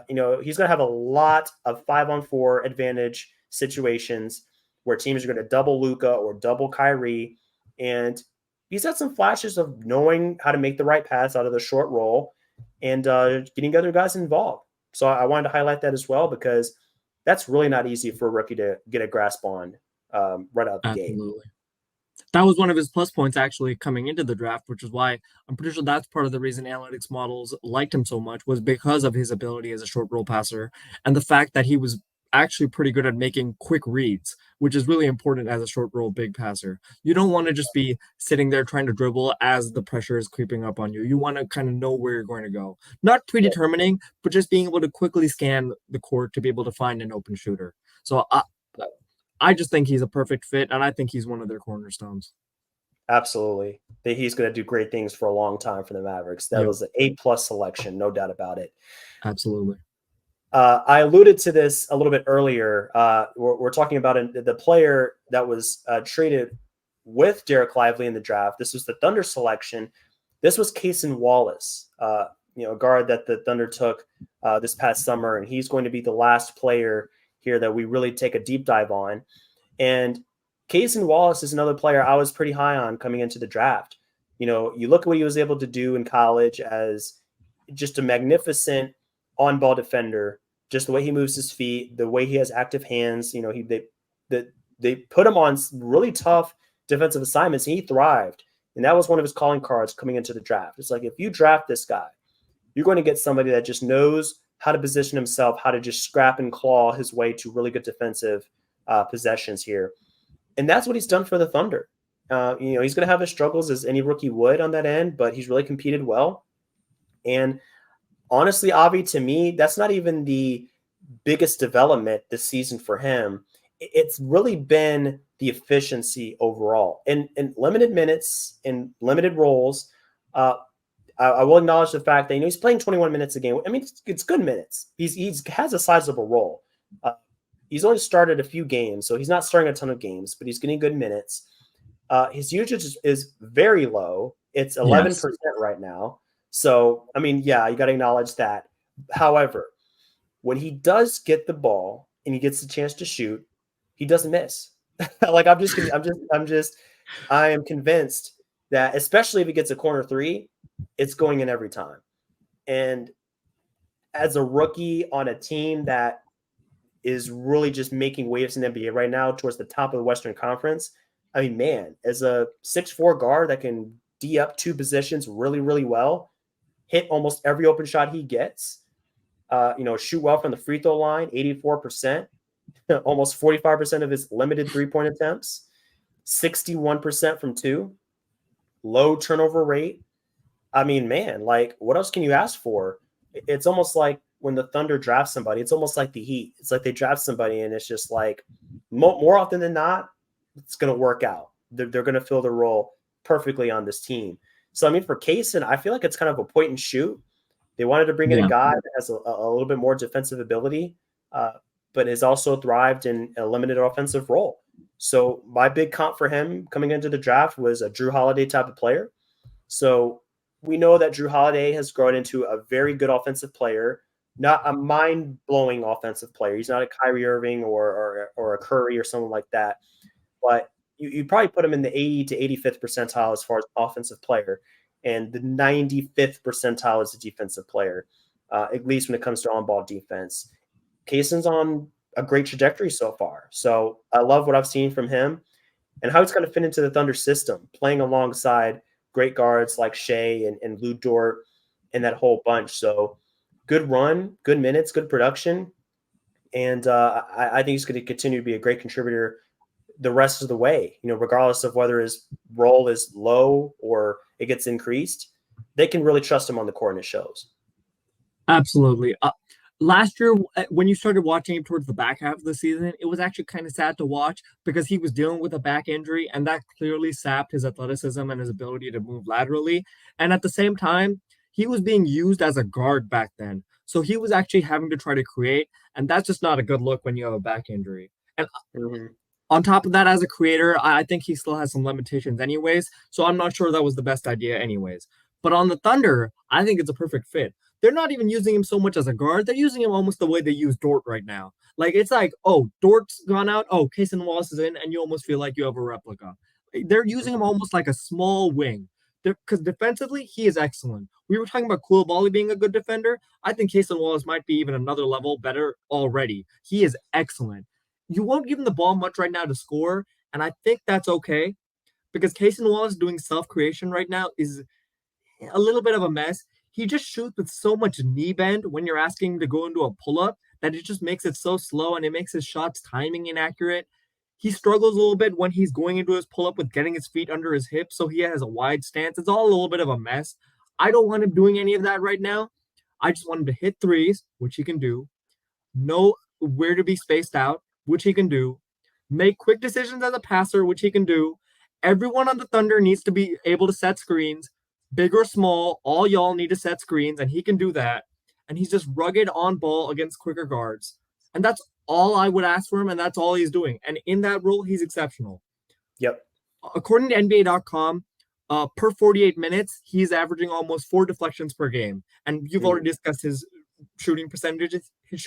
He's going to have a lot of 5-on-4 advantage situations where teams are going to double Luka or double Kyrie. And he's had some flashes of knowing how to make the right pass out of the short roll and getting other guys involved. So I wanted to highlight that as well because that's really not easy for a rookie to get a grasp on right out the gate. Absolutely. That was one of his plus points actually coming into the draft, which is why I'm pretty sure that's part of the reason analytics models liked him so much was because of his ability as a short roll passer and the fact that he was actually pretty good at making quick reads, which is really important as a short roll big passer. You don't want to just be sitting there trying to dribble as the pressure is creeping up on you. You want to kind of know where you're going to go. Not predetermining, but just being able to quickly scan the court to be able to find an open shooter. So I just think he's a perfect fit, and I think he's one of their cornerstones. Absolutely. He's going to do great things for a long time for the Mavericks. That was an A+ selection, no doubt about it. Absolutely. I alluded to this a little bit earlier. We're talking about the player that was traded with Dereck Lively in the draft. This was the Thunder selection. This was Cason Wallace, a guard that the Thunder took this past summer, and he's going to be the last player here that we really take a deep dive on. And Cason Wallace is another player I was pretty high on coming into the draft. You look at what he was able to do in college as just a magnificent on-ball defender, just the way he moves his feet, the way he has active hands. They put him on really tough defensive assignments. And he thrived. And that was one of his calling cards coming into the draft. It's like, if you draft this guy, you're going to get somebody that just knows how to position himself, how to just scrap and claw his way to really good defensive possessions here. And that's what he's done for the Thunder. He's going to have his struggles as any rookie would on that end, but he's really competed well. And honestly, Avi, to me, that's not even the biggest development this season for him. It's really been the efficiency overall. In limited minutes, in limited roles, I will acknowledge the fact that he's playing 21 minutes a game. I mean, it's good minutes. He has a sizable role. He's only started a few games, so he's not starting a ton of games, but he's getting good minutes. His usage is very low. It's 11% right now. So, I mean, yeah, you got to acknowledge that. However, when he does get the ball and he gets the chance to shoot, he doesn't miss. I am convinced that, especially if he gets a corner three, it's going in every time. And as a rookie on a team that is really just making waves in the NBA right now towards the top of the Western Conference, I mean, man, as a 6'4" guard that can D up two positions really, really well, hit almost every open shot he gets, shoot well from the free throw line, 84%. almost 45% of his limited 3-point attempts, 61% from two, low turnover rate. I mean, man, like, what else can you ask for? It's almost like when the Thunder draft somebody, it's almost like the Heat. It's like they draft somebody, and it's just like more often than not, it's going to work out. They're going to fill the role perfectly on this team. So, I mean, for Cason, I feel like it's kind of a point and shoot. They wanted to bring in a Yeah, guy that has a little bit more defensive ability, but has also thrived in a limited offensive role. So, my big comp for him coming into the draft was a Drew Holiday type of player. So we know that Drew Holiday has grown into a very good offensive player, not a mind-blowing offensive player. He's not a Kyrie Irving or a Curry or someone like that. But you'd probably put him in the 80 to 85th percentile as far as offensive player, and the 95th percentile as a defensive player, at least when it comes to on-ball defense. Cason's on a great trajectory so far. So I love what I've seen from him and how it's going to fit into the Thunder system, playing alongside great guards like Shea and Lou Dort and that whole bunch. So good run, good minutes, good production. And I think he's going to continue to be a great contributor the rest of the way, regardless of whether his role is low or it gets increased. They can really trust him on the court and it shows. absolutely. Last year, when you started watching him towards the back half of the season, it was actually kind of sad to watch because he was dealing with a back injury, and that clearly sapped his athleticism and his ability to move laterally. And at the same time, he was being used as a guard back then. So he was actually having to try to create, and that's just not a good look when you have a back injury. And Mm-hmm. on top of that, as a creator, I think he still has some limitations, anyways. So I'm not sure that was the best idea, anyways. But on the Thunder, I think it's a perfect fit. They're not even using him so much as a guard. They're using him almost the way they use Dort right now. Like it's like, oh, Dort's gone out. Oh, Cason Wallace is in, and you almost feel like you have a replica. They're using him almost like a small wing. Because defensively, he is excellent. We were talking about Coulibaly being a good defender. I think Cason Wallace might be even another level better already. He is excellent. You won't give him the ball much right now to score, and I think that's okay because Cason Wallace doing self creation right now is a little bit of a mess. He just shoots with so much knee bend when you're asking him to go into a pull up that it just makes it so slow and it makes his shots timing inaccurate. He struggles a little bit when he's going into his pull up with getting his feet under his hips, so he has a wide stance. It's all a little bit of a mess. I don't want him doing any of that right now. I just want him to hit threes, which he can do, know where to be spaced out, which he can do, make quick decisions as a passer, which he can do. Everyone on the Thunder needs to be able to set screens, big or small. All y'all need to set screens, and he can do that. And he's just rugged on ball against quicker guards. And that's all I would ask for him, and that's all he's doing. And in that role, he's exceptional. Yep. According to NBA.com, per 48 minutes, he's averaging almost 4 deflections per game. And you've Mm-hmm. already discussed his shooting percentages. His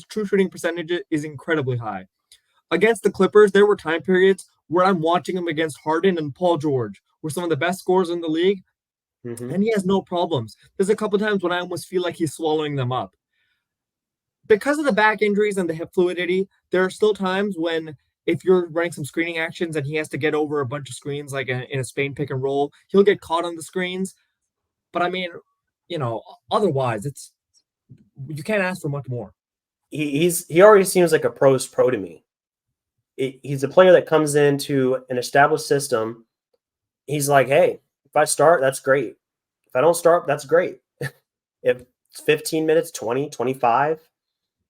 true shooting percentage is incredibly high. Against the Clippers, there were time periods where I'm watching him against Harden and Paul George, who are some of the best scorers in the league, Mm-hmm. and he has no problems. There's a couple times when I almost feel like he's swallowing them up. Because of the back injuries and the hip fluidity, there are still times when if you're running some screening actions and he has to get over a bunch of screens like in a Spain pick and roll, he'll get caught on the screens. But I mean, otherwise it's you can't ask for much more. He already seems like a pro's pro to me. He's a player that comes into an established system. He's like, hey, if I start, that's great. If I don't start, that's great. If it's 15 minutes, 20, 25,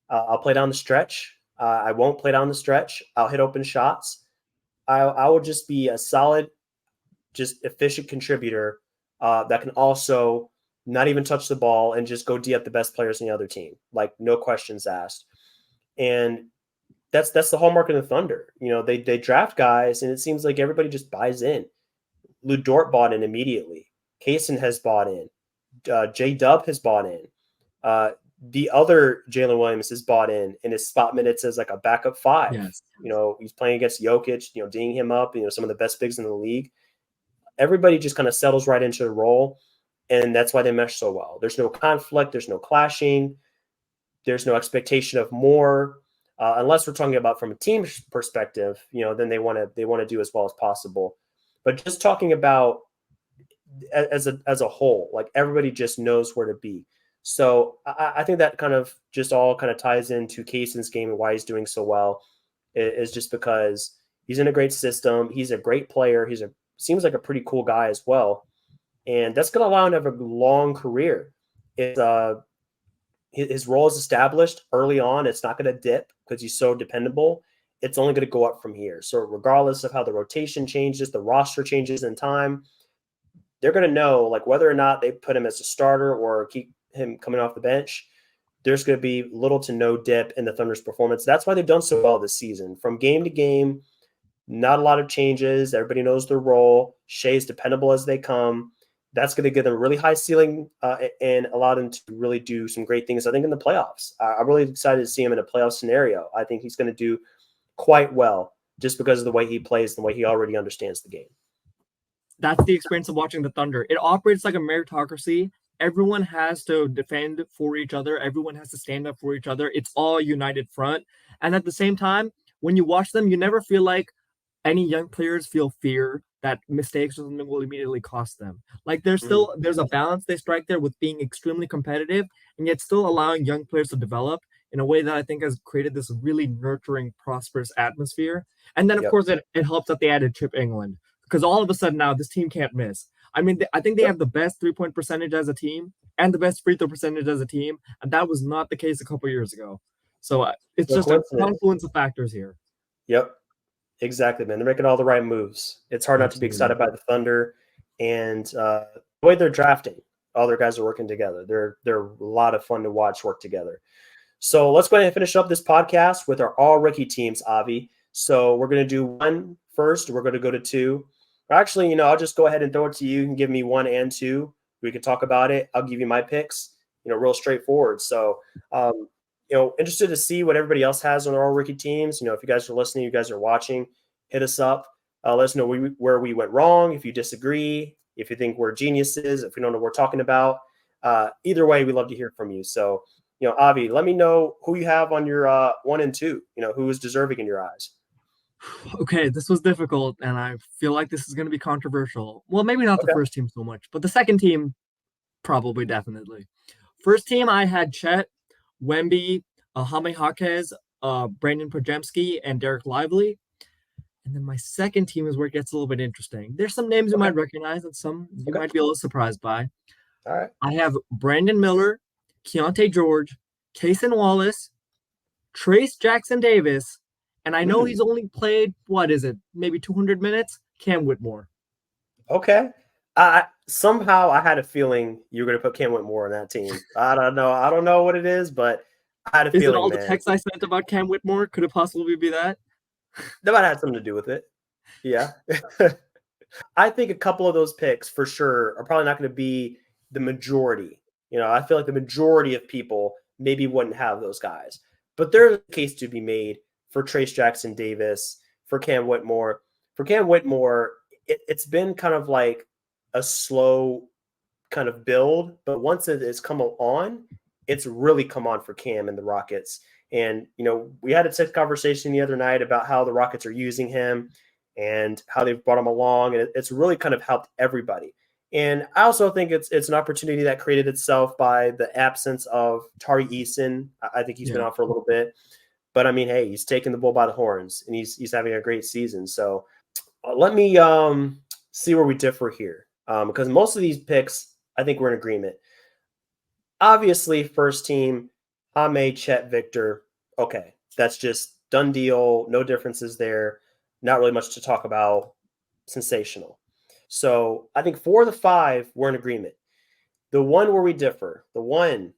I'll play down the stretch. I won't play down the stretch. I'll hit open shots. I will just be a solid, just efficient contributor that can also not even touch the ball and just go D up the best players in the other team. Like no questions asked. And that's the hallmark of the Thunder. They draft guys and it seems like everybody just buys in. Lou Dort bought in immediately. Cason has bought in. J Dub has bought in. The other Jalen Williams has bought in his spot minutes as like a backup five. Yes. He's playing against Jokic, D'ing him up, some of the best bigs in the league. Everybody just kind of settles right into the role, and that's why they mesh so well. There's no conflict. There's no clashing. There's no expectation of more, unless we're talking about from a team perspective. Then they want to do as well as possible. But just talking about as a whole, like everybody just knows where to be. So I think that kind of just all kind of ties into Cason's game and why he's doing so well is just because he's in a great system. He's a great player. Seems like a pretty cool guy as well. And that's going to allow him to have a long career. His role is established early on. It's not going to dip because he's so dependable. It's only going to go up from here. So regardless of how the rotation changes, the roster changes in time, they're going to know like whether or not they put him as a starter or keep him coming off the bench. There's going to be little to no dip in the Thunder's performance. That's why they've done so well this season. From game to game, not a lot of changes. Everybody knows their role. Shea's dependable as they come. That's going to give them a really high ceiling and allow them to really do some great things, I think, in the playoffs. I'm really excited to see him in a playoff scenario. I think he's going to do quite well just because of the way he plays and the way he already understands the game. That's the experience of watching the Thunder. It operates like a meritocracy. Everyone has to defend for each other. Everyone has to stand up for each other. It's all a united front. And at the same time, when you watch them, you never feel like any young players feel fear that mistakes or something will immediately cost them. Like there's a balance they strike there with being extremely competitive and yet still allowing young players to develop in a way that I think has created this really nurturing, prosperous atmosphere. And then, of course, it helps that they added Chip England because all of a sudden now this team can't miss. I mean, I think they have the best 3-point percentage as a team and the best free throw percentage as a team, and that was not the case a couple years ago. So it's just a confluence of factors here. Yep, exactly, man. They're making all the right moves. It's hard not to be excited by the Thunder and the way they're drafting. All their guys are working together. They're a lot of fun to watch work together. So let's go ahead and finish up this podcast with our all rookie teams, Avi. So we're going to do 1 first. We're going to go to 2. Actually, I'll just go ahead and throw it to you. You can give me 1 and 2. We can talk about it. I'll give you my picks, real straightforward. So, interested to see what everybody else has on their all rookie teams. If you guys are listening, you guys are watching, hit us up. Let us know where we went wrong. If you disagree, if you think we're geniuses, if we don't know what we're talking about. Either way, we love to hear from you. So, Avi, let me know who you have on your 1 and 2, who is deserving in your eyes. Okay, this was difficult, and I feel like this is going to be controversial. Well, maybe not the first team so much, but the second team, probably, definitely. First team, I had Chet, Wemby, Jaime Jaquez, Brandon Podziemski, and Dereck Lively. And then my second team is where it gets a little bit interesting. There's some names you might recognize and some you might be a little surprised by. All right. I have Brandon Miller, Keyonte George, Cason Wallace, Trace Jackson Davis, and I know he's only played, maybe 200 minutes? Cam Whitmore. Okay. Somehow I had a feeling you were going to put Cam Whitmore on that team. I don't know. I don't know what it is, but I had a feeling, Is it all the texts I sent about Cam Whitmore? Could it possibly be that? That might have something to do with it. Yeah. I think a couple of those picks for sure are probably not going to be the majority. I feel like the majority of people maybe wouldn't have those guys. But there's a case to be made for Trace Jackson Davis, for Cam Whitmore. For Cam Whitmore, it's been kind of like a slow kind of build, but once it has come on, it's really come on for Cam and the Rockets. And, we had a conversation the other night about how the Rockets are using him and how they've brought him along. And it's really kind of helped everybody. And I also think it's an opportunity that created itself by the absence of Tari Eason. I think he's been out for a little bit. But, I mean, hey, he's taking the bull by the horns, and he's having a great season. So let me see where we differ here. Because most of these picks, I think we're in agreement. Obviously, first team, Jaime, Chet, Victor. Okay, that's just done deal. No differences there. Not really much to talk about. Sensational. So I think 4 of the 5, we're in agreement. The one where we differ, the one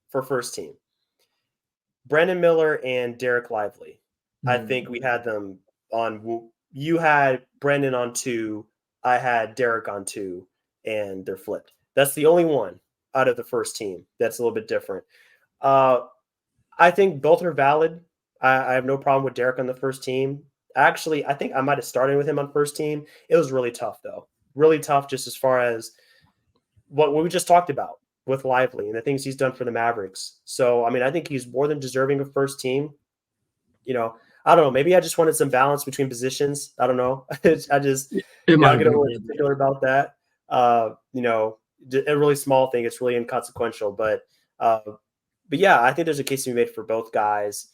for first team, Brandon Miller and Dereck Lively. I think we had them on. You had Brandon on 2. I had Dereck on 2, and they're flipped. That's the only one out of the first team that's a little bit different. I think both are valid. I have no problem with Dereck on the first team. Actually, I think I might have started with him on first team. It was really tough, though. Really tough just as far as what we just talked about with Lively and the things he's done for the Mavericks. So, I mean, I think he's more than deserving of first team. I don't know. Maybe I just wanted some balance between positions. I don't know. I just get a little particular about that. A really small thing. It's really inconsequential, but Uh, but yeah, I think there's a case to be made for both guys,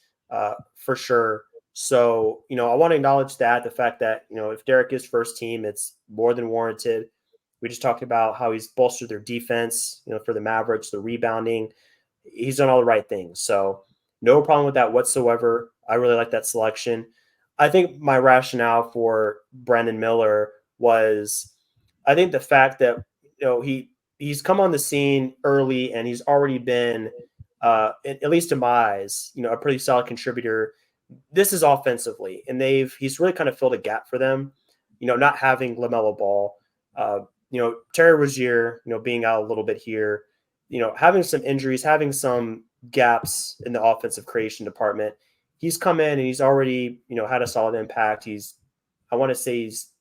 for sure. So, I want to acknowledge that the fact that, if Dereck is first team, it's more than warranted. We just talked about how he's bolstered their defense, for the Mavericks, the rebounding. He's done all the right things. So, no problem with that whatsoever. I really like that selection. I think my rationale for Brandon Miller was, I think the fact that, he's come on the scene early and he's already been, at least in my eyes, a pretty solid contributor. This is offensively, and he's really kind of filled a gap for them. Not having LaMelo Ball, Terry Rozier, being out a little bit here, having some injuries, having some gaps in the offensive creation department. He's come in and he's already, had a solid impact. I want to say he's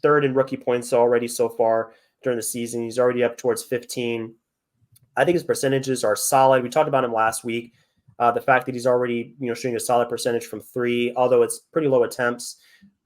third in rookie points already so far during the season. He's already up towards 15. I think his percentages are solid. We talked about him last week. The fact that he's already, shooting a solid percentage from three, although it's pretty low attempts.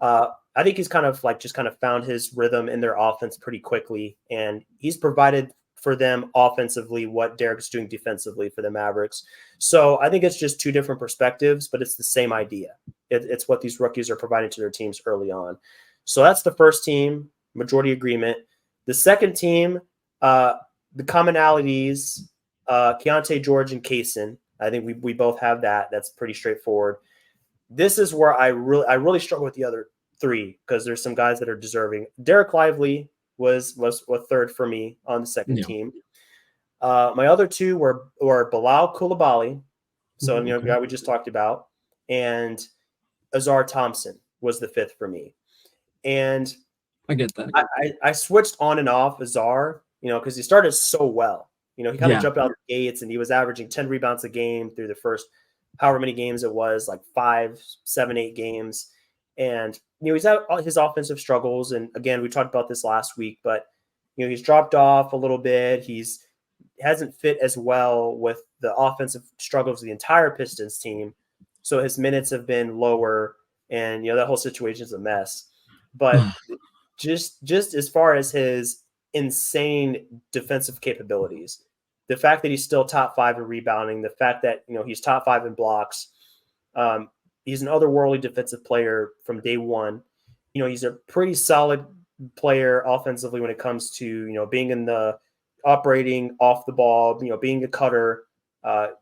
I think he's kind of found his rhythm in their offense pretty quickly, and he's provided for them offensively what Derek's doing defensively for the Mavericks. So I think it's just two different perspectives, but it's the same idea. It's what these rookies are providing to their teams early on. So that's the first team, majority agreement. The second team, the commonalities, Keyonte George and Cason. I think we both have that. That's pretty straightforward. This is where I really struggle with the other three because there's some guys that are deserving. Dereck Lively was third for me on the second team. My other two were Bilal Coulibaly, so the guy we just talked about, and Azar Thompson was the fifth for me. And I get that. I switched on and off Azar, because he started so well. He kind of jumped out the gates and he was averaging 10 rebounds a game through the first however many games it was, like 5, 7, 8 games. And, he's had his offensive struggles. And again, we talked about this last week, but, he's dropped off a little bit. Hasn't fit as well with the offensive struggles of the entire Pistons team. So his minutes have been lower and, that whole situation is a mess. But just as far as his insane defensive capabilities, the fact that he's still top 5 in rebounding, the fact that, he's top 5 in blocks, he's an otherworldly defensive player from day one. He's a pretty solid player offensively when it comes to, being in the operating off the ball, being a cutter,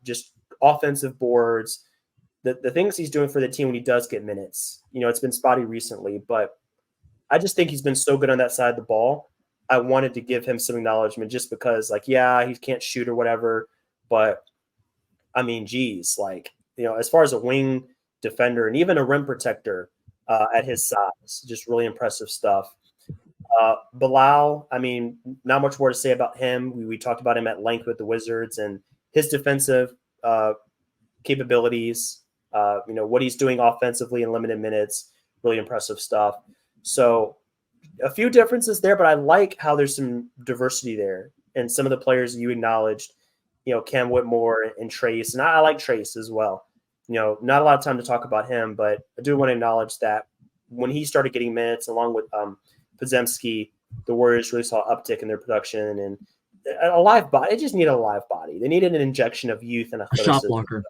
just offensive boards, the things he's doing for the team when he does get minutes. It's been spotty recently, but I just think he's been so good on that side of the ball. I wanted to give him some acknowledgement just because, he can't shoot or whatever. But, I mean, geez, as far as a wing defender and even a rim protector at his size, just really impressive stuff. Bilal, I mean, not much more to say about him. We talked about him at length with the Wizards and his defensive capabilities, what he's doing offensively in limited minutes, really impressive stuff. So a few differences there, but I like how there's some diversity there. And some of the players you acknowledged, Cam Whitmore and Trace. And I like Trace as well. Not a lot of time to talk about him, but I do want to acknowledge that when he started getting minutes along with Podziemski, the Warriors really saw an uptick in their production and a live body. They just needed a live body. They needed an injection of youth and a shot blocker.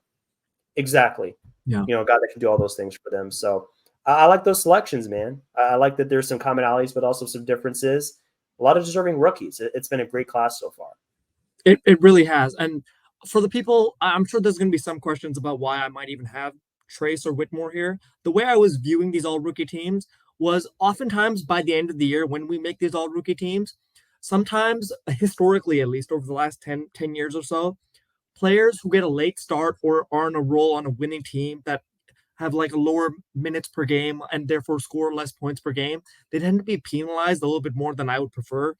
Exactly. Yeah. A guy that can do all those things for them. So I like those selections, man. I like that there's some commonalities, but also some differences. A lot of deserving rookies. It's been a great class so far. It really has. And for the people, I'm sure there's going to be some questions about why I might even have Trace or Whitmore here. The way I was viewing these all-rookie teams was oftentimes by the end of the year when we make these all-rookie teams, sometimes, historically at least over the last 10 years or so, players who get a late start or are on a roll on a winning team that have a lower minutes per game and therefore score less points per game, they tend to be penalized a little bit more than I would prefer.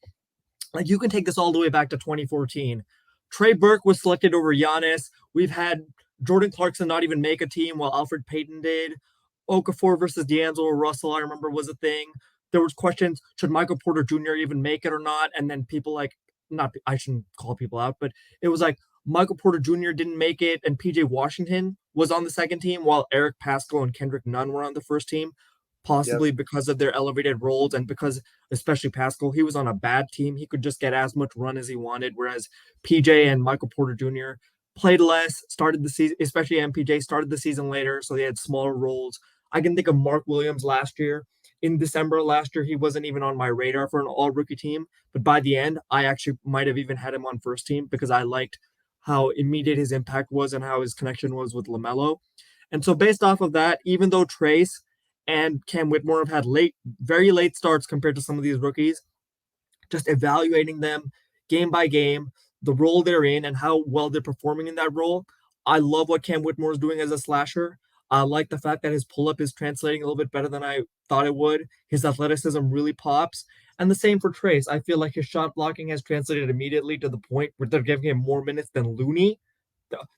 You can take this all the way back to 2014. Trey Burke was selected over Giannis. We've had Jordan Clarkson not even make a team while Alfred Payton did. Okafor versus D'Angelo Russell, I remember, was a thing. There was questions, should Michael Porter Jr. even make it or not? And then people I shouldn't call people out, but it was Michael Porter Jr. didn't make it, and PJ Washington was on the second team, while Eric Paschall and Kendrick Nunn were on the first team, possibly because of their elevated roles and because, especially Paschall, he was on a bad team. He could just get as much run as he wanted, whereas PJ and Michael Porter Jr., played less, started the season, especially MPJ started the season later, so they had smaller roles. I can think of Mark Williams last year. In December last year, he wasn't even on my radar for an all rookie team. But by the end, I actually might have even had him on first team because I liked how immediate his impact was and how his connection was with LaMelo. And so, based off of that, even though Trace and Cam Whitmore have had very late starts compared to some of these rookies, just evaluating them game by game, the role they're in, and how well they're performing in that role. I love what Cam Whitmore is doing as a slasher. I like the fact that his pull up is translating a little bit better than I thought it would. His athleticism really pops. And the same for Trace. I feel like his shot blocking has translated immediately to the point where they're giving him more minutes than Looney,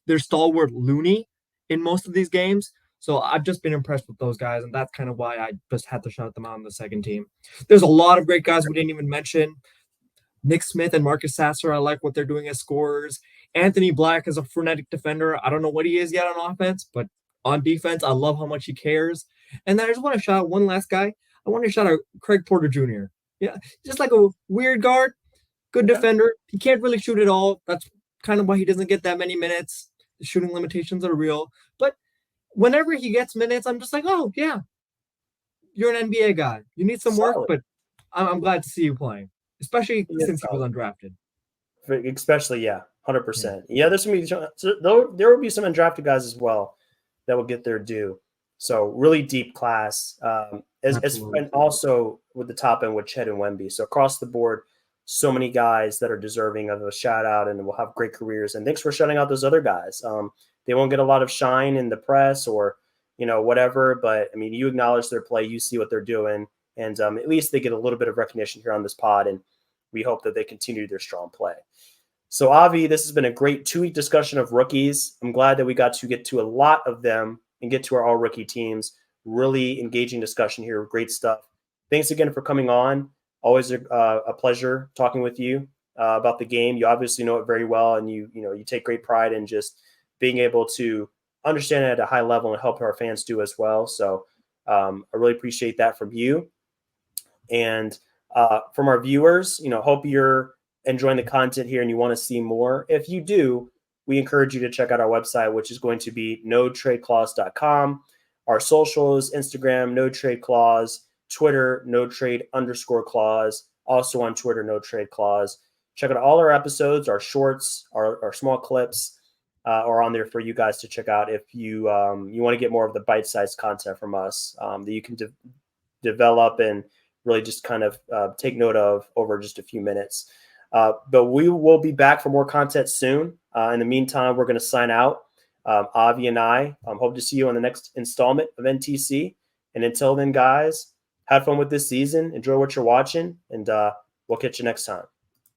their stalwart Looney, in most of these games. So I've just been impressed with those guys, and that's kind of why I just had to shout them out on the second team. There's a lot of great guys we didn't even mention. Nick Smith and Marcus Sasser, I like what they're doing as scorers. Anthony Black is a frenetic defender. I don't know what he is yet on offense, but on defense, I love how much he cares. And then I just want to shout out one last guy. I want to shout out Craig Porter Jr. Yeah, just like a weird guard, good defender. He can't really shoot at all. That's kind of why he doesn't get that many minutes. The shooting limitations are real. But whenever he gets minutes, I'm just like, oh, yeah, you're an NBA guy. You need some work, but I'm glad to see you playing, especially since he was undrafted. Especially, yeah, 100%. Yeah, there will be some undrafted guys as well that will get their due. So really deep class, and also with the top end with Chet and Wemby. So across the board, so many guys that are deserving of a shout out and will have great careers. And thanks for shouting out those other guys. They won't get a lot of shine in the press or, whatever. But I mean, you acknowledge their play, you see what they're doing, and at least they get a little bit of recognition here on this pod. And we hope that they continue their strong play. So Avi, this has been a great 2-week discussion of rookies. I'm glad that we got to get to a lot of them and get to our all rookie teams. Really engaging discussion here. Great stuff. Thanks again for coming on. Always a pleasure talking with you about the game. You obviously know it very well, and you take great pride in just being able to understand it at a high level and help our fans do as well. So I really appreciate that from you. And from our viewers, hope you're enjoying the content here and you want to see more. If you do, we encourage you to check out our website, which is going to be notradeclause.com. Our socials, Instagram, No Trade Clause, Twitter, _clause, also on Twitter, No Trade Clause. Check out all our episodes, our shorts, our small clips are on there for you guys to check out if you want to get more of the bite-sized content from us that you can develop and really just kind of take note of over just a few minutes. But we will be back for more content soon. In the meantime, we're going to sign out. Avi and I hope to see you on the next installment of NTC. And until then, guys, have fun with this season. Enjoy what you're watching, and we'll catch you next time.